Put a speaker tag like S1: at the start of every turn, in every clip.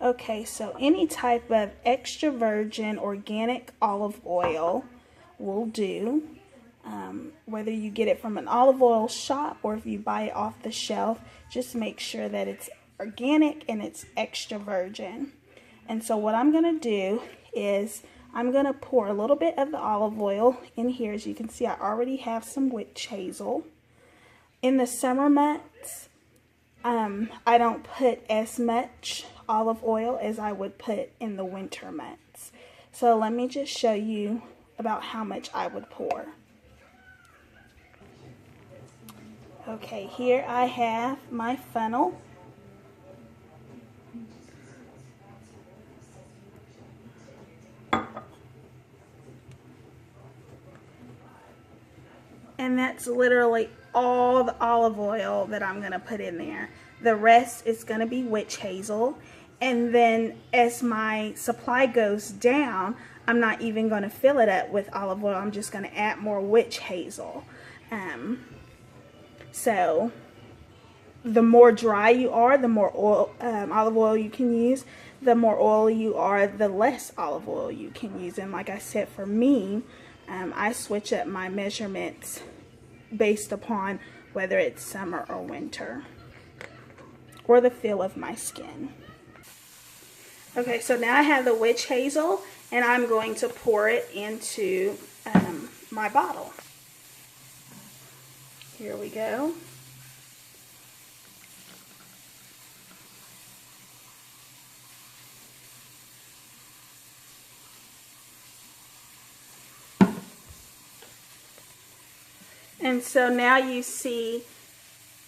S1: Okay, so any type of extra virgin organic olive oil will do. Whether you get it from an olive oil shop or if you buy it off the shelf, just make sure that it's organic and it's extra virgin. And so what I'm going to do is I'm going to pour a little bit of the olive oil in here. As you can see, I already have some witch hazel. In the summer months, I don't put as much olive oil as I would put in the winter months. So let me just show you about how much I would pour. Okay, here I have my funnel. And that's literally all the olive oil that I'm going to put in there. The rest is going to be witch hazel. And then as my supply goes down, I'm not even going to fill it up with olive oil. I'm just going to add more witch hazel. So the more dry you are, the more oil, olive oil you can use. The more oily you are, the less olive oil you can use. And like I said, for me, I switch up my measurements based upon whether it's summer or winter or the feel of my skin. Okay, so now I have the witch hazel and I'm going to pour it into my bottle. Here we go. And so now you see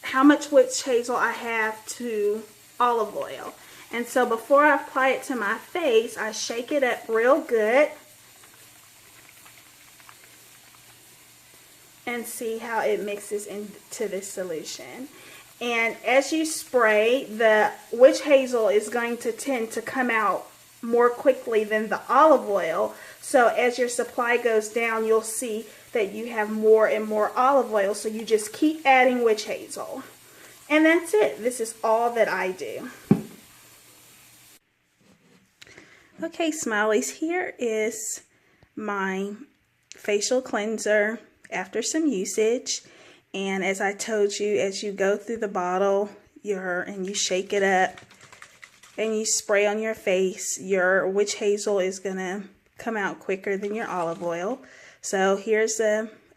S1: how much witch hazel I have to olive oil. And so before I apply it to my face, I shake it up real good. And see how it mixes into this solution. And as you spray, the witch hazel is going to tend to come out more quickly than the olive oil. So as your supply goes down, you'll see that you have more and more olive oil. So you just keep adding witch hazel. And that's it. This is all that I do. Okay, Smileys, here is my facial cleanser after some usage. And as I told you, as you go through the bottle and you shake it up and you spray on your face, your witch hazel is going to come out quicker than your olive oil. So here's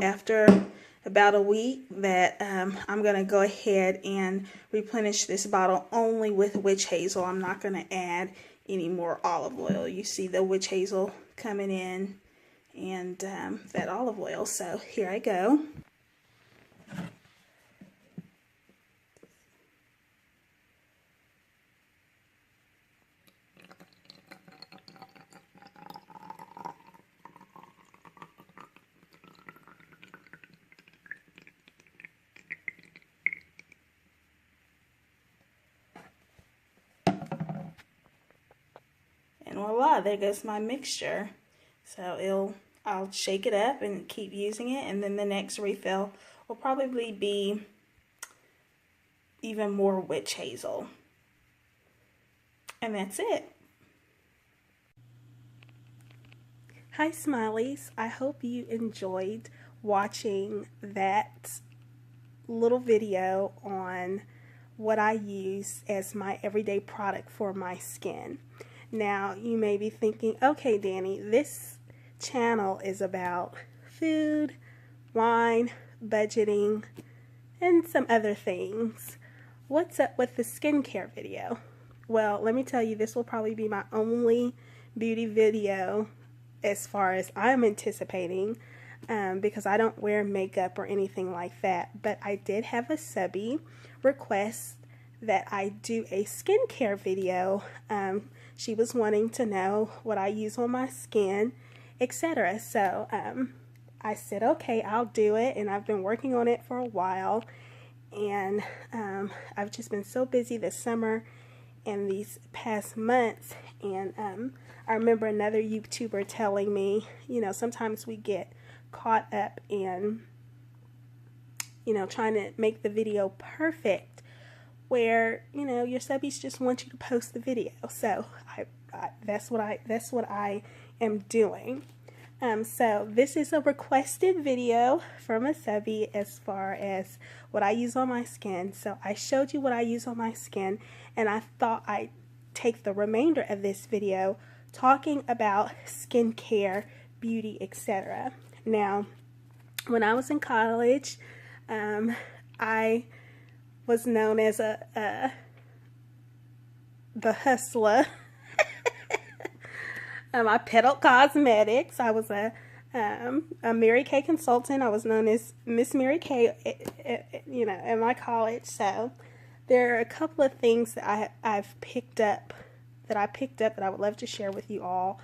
S1: after about a week that I'm going to go ahead and replenish this bottle only with witch hazel. I'm not going to add any more olive oil. You see the witch hazel coming in and that olive oil. So here I go. And voila, there goes my mixture. So I'll shake it up and keep using it, and then the next refill will probably be even more witch hazel. And that's it. Hi Smileys, I hope you enjoyed watching that little video on what I use as my everyday product for my skin. Now you may be thinking, okay Danny, this channel is about food, wine, budgeting, and some other things. What's up with the skincare video? Well, let me tell you, this will probably be my only beauty video as far as I'm anticipating, because I don't wear makeup or anything like that. But I did have a subby request that I do a skincare video. She was wanting to know what I use on my skin, etc. So I said, okay, I'll do it, and I've been working on it for a while, and I've just been so busy this summer and these past months. And I remember another YouTuber telling me, you know, sometimes we get caught up in, you know, trying to make the video perfect, where, you know, your subbies just want you to post the video. So that's what I am doing. So this is a requested video from a subby as far as what I use on my skin. So I showed you what I use on my skin, and I thought I'd take the remainder of this video talking about skincare, beauty, etc. Now, when I was in college, I was known as the hustler. I peddled cosmetics. I was a Mary Kay consultant. I was known as Miss Mary Kay, you know, in my college. So there are a couple of things that I've picked up that I would love to share with you all.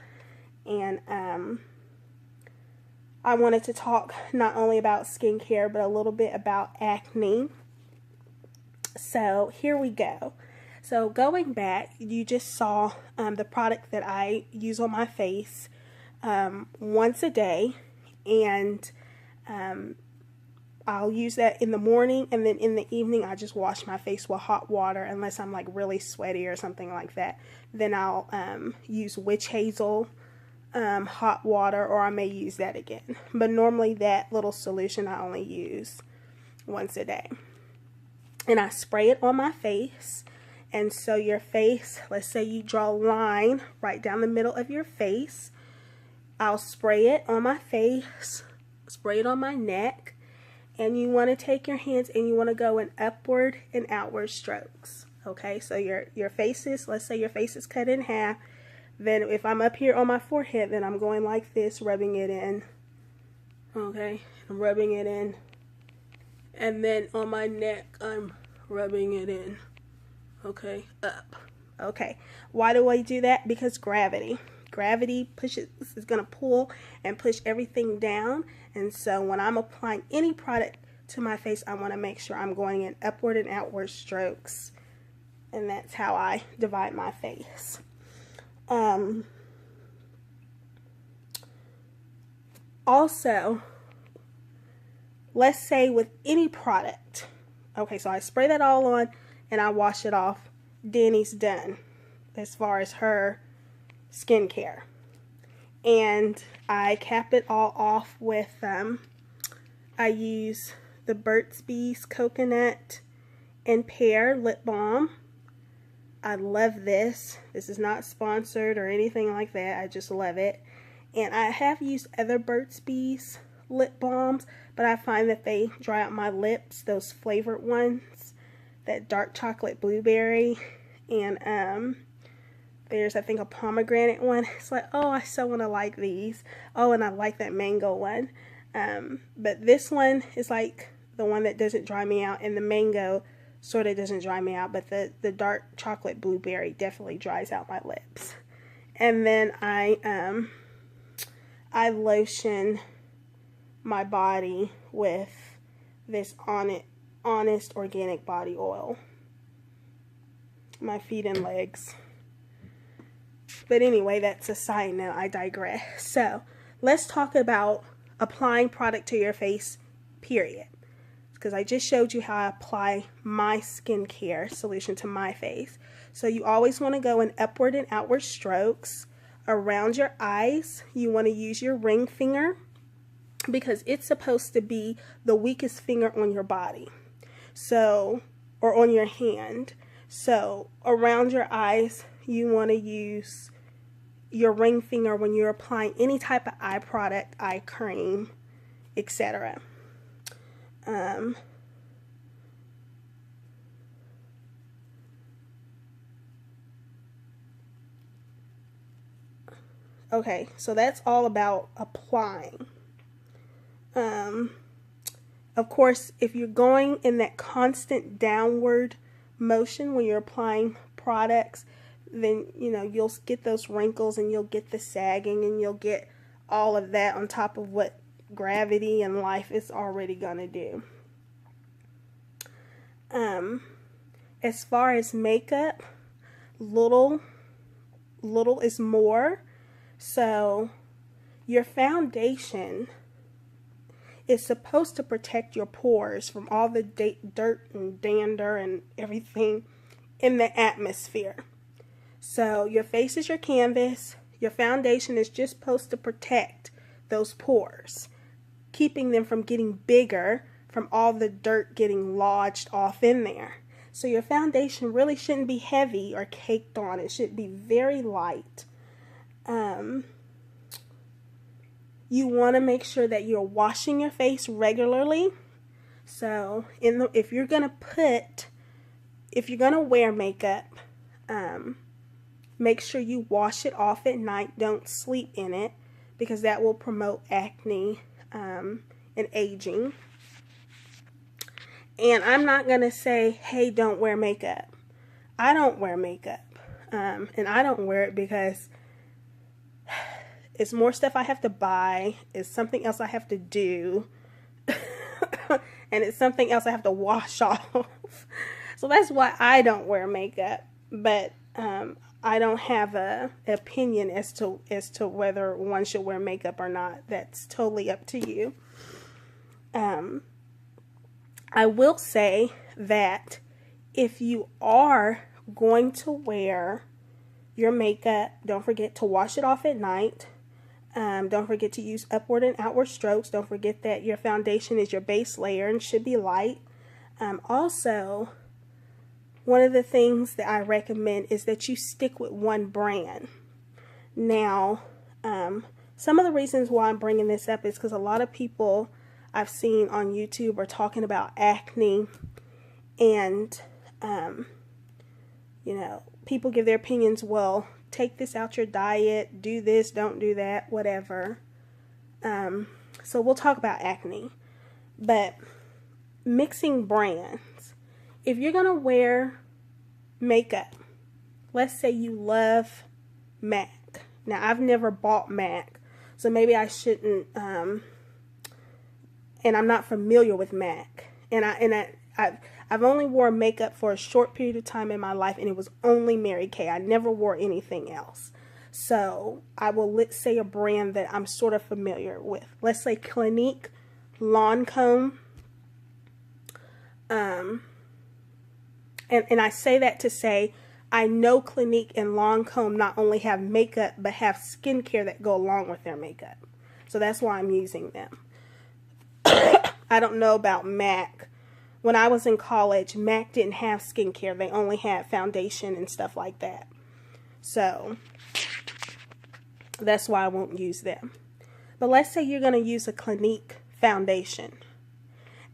S1: And I wanted to talk not only about skincare, but a little bit about acne. So here we go. So going back, you just saw the product that I use on my face once a day, and I'll use that in the morning, and then in the evening I just wash my face with hot water unless I'm like really sweaty or something like that. Then I'll use witch hazel hot water, or I may use that again. But normally that little solution I only use once a day. And I spray it on my face. And so your face, let's say you draw a line right down the middle of your face. I'll spray it on my face, spray it on my neck, and you want to take your hands and you want to go in upward and outward strokes. Okay, so your face is, let's say your face is cut in half. Then if I'm up here on my forehead, then I'm going like this, rubbing it in. Okay, I'm rubbing it in. And then on my neck, I'm rubbing it in. Okay, up. Okay, why do I do that? Because gravity pushes, is going to pull and push everything down. And so when I'm applying any product to my face, I want to make sure I'm going in upward and outward strokes. And that's how I divide my face. Also, let's say with any product, okay, so I spray that all on and I wash it off. Danny's done as far as her skincare. And I cap it all off with, I use the Burt's Bees Coconut and Pear Lip Balm. I love this. This is not sponsored or anything like that. I just love it. And I have used other Burt's Bees lip balms, but I find that they dry out my lips, those flavored ones, that dark chocolate blueberry, and there's, I think, a pomegranate one. It's like, oh, I so want to like these. Oh, and I like that mango one. But this one is like the one that doesn't dry me out, and the mango sort of doesn't dry me out, but the dark chocolate blueberry definitely dries out my lips. And then I lotion my body with this Honest Organic Body Oil. My feet and legs. But anyway, that's a side note. I digress. So let's talk about applying product to your face, period. Because I just showed you how I apply my skincare solution to my face. So you always want to go in upward and outward strokes. Around your eyes, you want to use your ring finger, because it's supposed to be the weakest finger on your body. So, or on your hand. So around your eyes, you want to use your ring finger when you're applying any type of eye product, eye cream, etc. Okay, so that's all about applying. Of course, if you're going in that constant downward motion when you're applying products, then, you know, you'll get those wrinkles and you'll get the sagging and you'll get all of that on top of what gravity and life is already going to do. As far as makeup, little is more. So your foundation is supposed to protect your pores from all the dirt and dander and everything in the atmosphere. So your face is your canvas. Your foundation is just supposed to protect those pores, keeping them from getting bigger from all the dirt getting lodged off in there. So your foundation really shouldn't be heavy or caked on. It should be very light. You want to make sure that you're washing your face regularly. So if you're gonna wear makeup, make sure you wash it off at night. Don't sleep in it, because that will promote acne and aging. And I'm not going to say, hey, don't wear makeup. I don't wear makeup. And I don't wear it because it's more stuff I have to buy. It's something else I have to do. And it's something else I have to wash off. So that's why I don't wear makeup. But I don't have an opinion as to whether one should wear makeup or not. That's totally up to you. I will say that if you are going to wear your makeup, don't forget to wash it off at night. Don't forget to use upward and outward strokes. Don't forget that your foundation is your base layer and should be light. Also, one of the things that I recommend is that you stick with one brand. Now, some of the reasons why I'm bringing this up is because a lot of people I've seen on YouTube are talking about acne, and you know, people give their opinions. Well, take this out your diet, do this, don't do that, whatever. So we'll talk about acne, but mixing brands. If you're gonna wear makeup, let's say you love MAC. Now, I've never bought MAC, so maybe I shouldn't. And I'm not familiar with MAC, and I've only worn makeup for a short period of time in my life, and it was only Mary Kay. I never wore anything else. So I will, let's say, a brand that I'm sort of familiar with. Let's say Clinique Lancome. And I say that to say I know Clinique and Lancome not only have makeup, but have skincare that go along with their makeup. So that's why I'm using them. I don't know about MAC. When I was in college, MAC didn't have skincare. They only had foundation and stuff like that. So that's why I won't use them. But let's say you're going to use a Clinique foundation,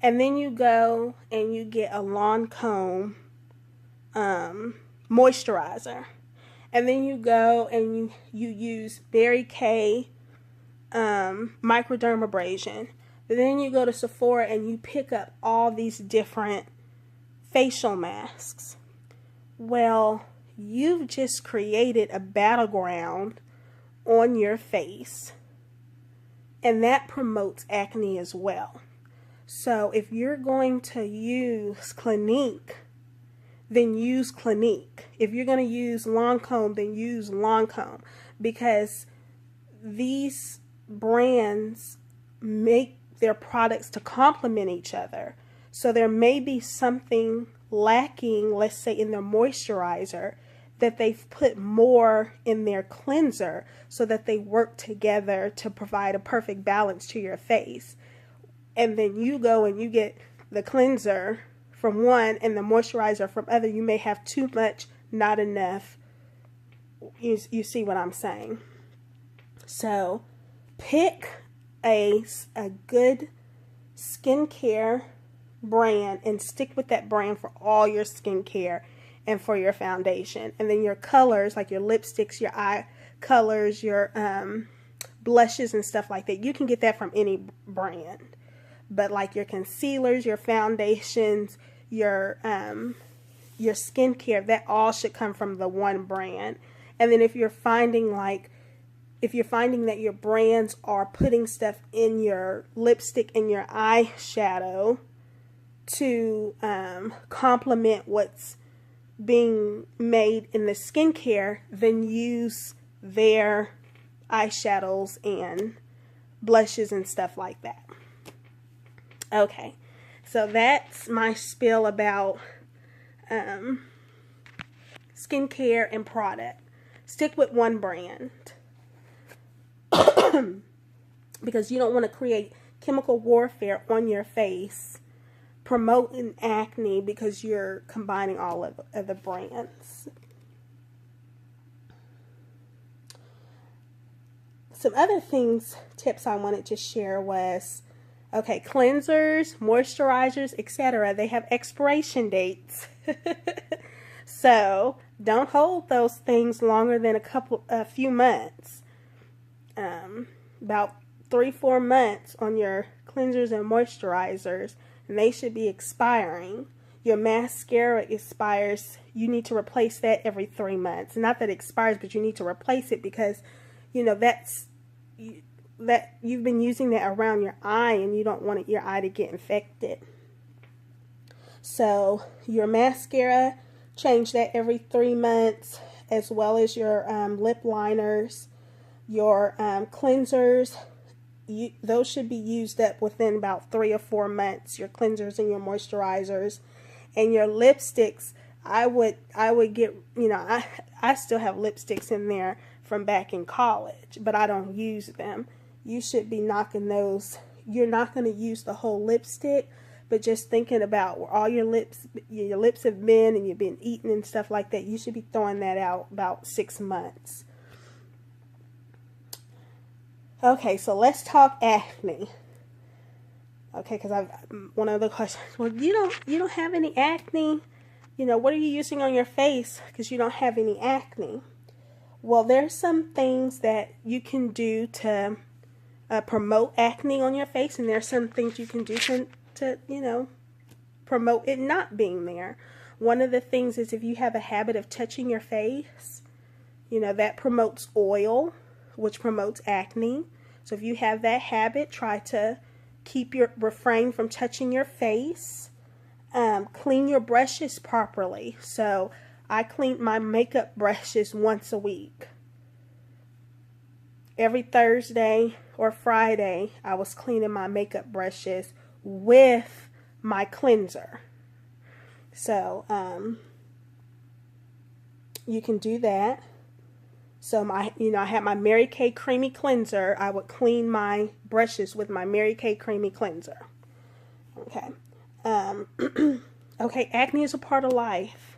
S1: and then you go and you get a Lancome moisturizer, and then you go and you use Mary Kay microdermabrasion. But then you go to Sephora and you pick up all these different facial masks. Well, you've just created a battleground on your face, and that promotes acne as well. So if you're going to use Clinique, then use Clinique. If you're going to use Lancome, then use Lancome, because these brands make their products to complement each other. So there may be something lacking, let's say in their moisturizer, that they've put more in their cleanser, so that they work together to provide a perfect balance to your face. And then you go and you get the cleanser from one and the moisturizer from other. You may have too much, not enough. You see what I'm saying? So pick a good skincare brand and stick with that brand for all your skincare and for your foundation. And then your colors, like your lipsticks, your eye colors, your blushes and stuff like that, you can get that from any brand. But like your concealers, your foundations, your skincare, that all should come from the one brand. And then if you're finding that your brands are putting stuff in your lipstick and your eyeshadow to complement what's being made in the skincare, then use their eyeshadows and blushes and stuff like that. Okay, so that's my spiel about skincare and product. Stick with one brand because you don't want to create chemical warfare on your face promoting acne because you're combining all of the brands. Some other tips I wanted to share was, okay, cleansers, moisturizers, etc. They have expiration dates. So don't hold those things longer than a few months. About 3-4 months on your cleansers and moisturizers, and they should be expiring. Your mascara expires. You need to replace that every 3 months. Not that it expires, but you need to replace it because, you know, that you've been using that around your eye and you don't want your eye to get infected. So your mascara, change that every 3 months, as well as your lip liners. Your cleansers, those should be used up within about 3 or 4 months. Your cleansers and your moisturizers. And your lipsticks, I would get, you know, I still have lipsticks in there from back in college, but I don't use them. You should be knocking those. You're not going to use the whole lipstick, but just thinking about where all your lips have been and you've been eating and stuff like that, you should be throwing that out about 6 months. Okay, so let's talk acne. Okay, because one of the questions, well, you don't have any acne. You know, what are you using on your face because you don't have any acne? Well, there's some things that you can do to promote acne on your face, and there's some things you can do to you know, promote it not being there. One of the things is if you have a habit of touching your face, you know, that promotes oil, which promotes acne. So if you have that habit, try to refrain from touching your face. Clean your brushes properly. So I clean my makeup brushes once a week. Every Thursday or Friday, I was cleaning my makeup brushes with my cleanser. So you can do that. So I had my Mary Kay Creamy Cleanser. I would clean my brushes with my Mary Kay Creamy Cleanser. Okay. Okay, acne is a part of life.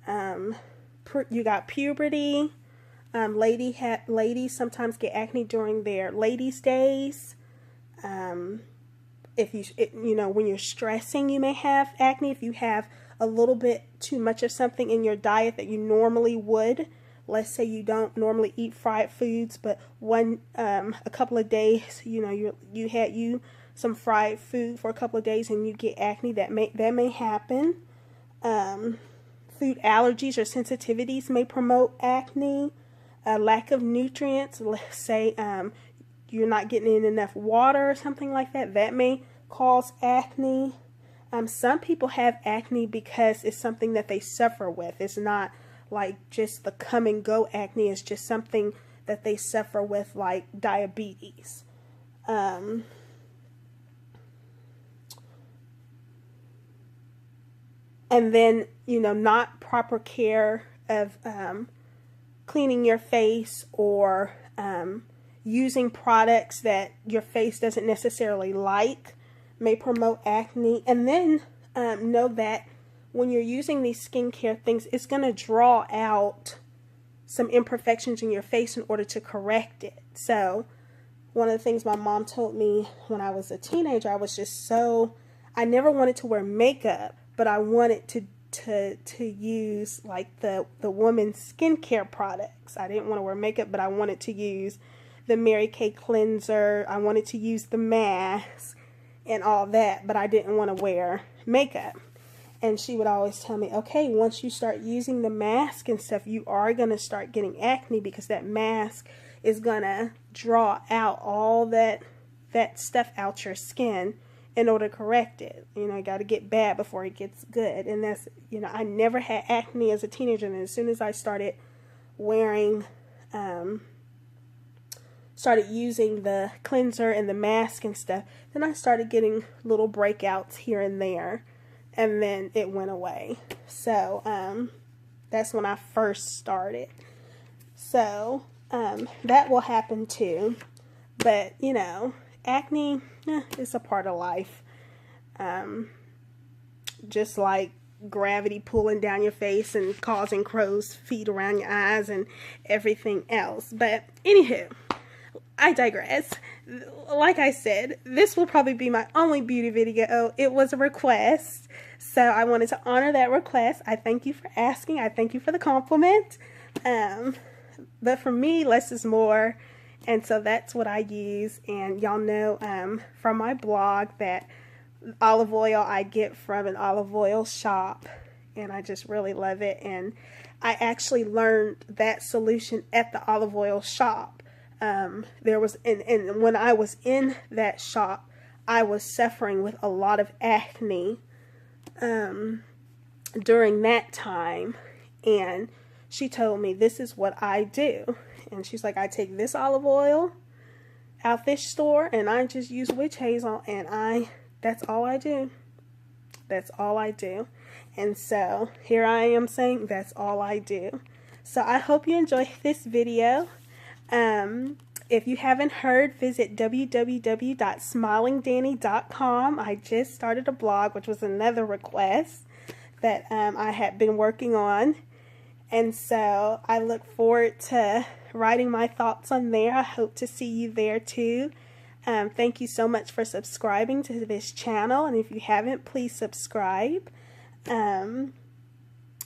S1: You got puberty. Ladies sometimes get acne during their ladies' days. If when you're stressing, you may have acne. If you have a little bit too much of something in your diet that you normally would. Let's say you don't normally eat fried foods, but a couple of days, you had some fried food for a couple of days and you get acne. That may happen. Food allergies or sensitivities may promote acne. Lack of nutrients. Let's say you're not getting in enough water or something like that. That may cause acne. Some people have acne because it's something that they suffer with. It's not like just the come and go acne. It's just something that they suffer with, like diabetes. And then, not proper care of cleaning your face or using products that your face doesn't necessarily like may promote acne. And then know that when you're using these skincare things, it's going to draw out some imperfections in your face in order to correct it. So one of the things my mom told me when I was a teenager, I never wanted to wear makeup, but I wanted to use like the woman's skincare products. I didn't want to wear makeup, but I wanted to use the Mary Kay cleanser. I wanted to use the mask and all that, but I didn't want to wear makeup. And she would always tell me, okay, once you start using the mask and stuff, you are going to start getting acne because that mask is going to draw out all that stuff out your skin in order to correct it. You got to get bad before it gets good. And that's, I never had acne as a teenager. And as soon as I started wearing started using the cleanser and the mask and stuff, then I started getting little breakouts here and there, and then it went away. So that's when I first started. So that will happen too. But you know, acne is a part of life. Just like gravity pulling down your face and causing crow's feet around your eyes and everything else. But anywho, I digress. Like I said, this will probably be my only beauty video. It was a request, so I wanted to honor that request. I thank you for asking. I thank you for the compliment. But for me, less is more, and so that's what I use. And y'all know from my blog that olive oil I get from an olive oil shop, and I just really love it. And I actually learned that solution at the olive oil shop. There was, and when I was in that shop, I was suffering with a lot of acne during that time, and she told me, this is what I do. And she's like, I take this olive oil out this store, and I just use witch hazel, and that's all I do. That's all I do. And so here I am saying that's all I do. So I hope you enjoy this video. If you haven't heard, visit www.smilingdanny.com. I just started a blog, which was another request that I had been working on. And so I look forward to writing my thoughts on there. I hope to see you there too. Thank you so much for subscribing to this channel. And if you haven't, please subscribe.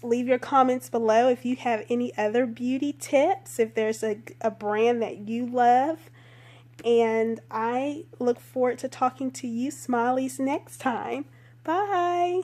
S1: Leave your comments below if you have any other beauty tips, if there's a brand that you love. And I look forward to talking to you Smileys next time. Bye!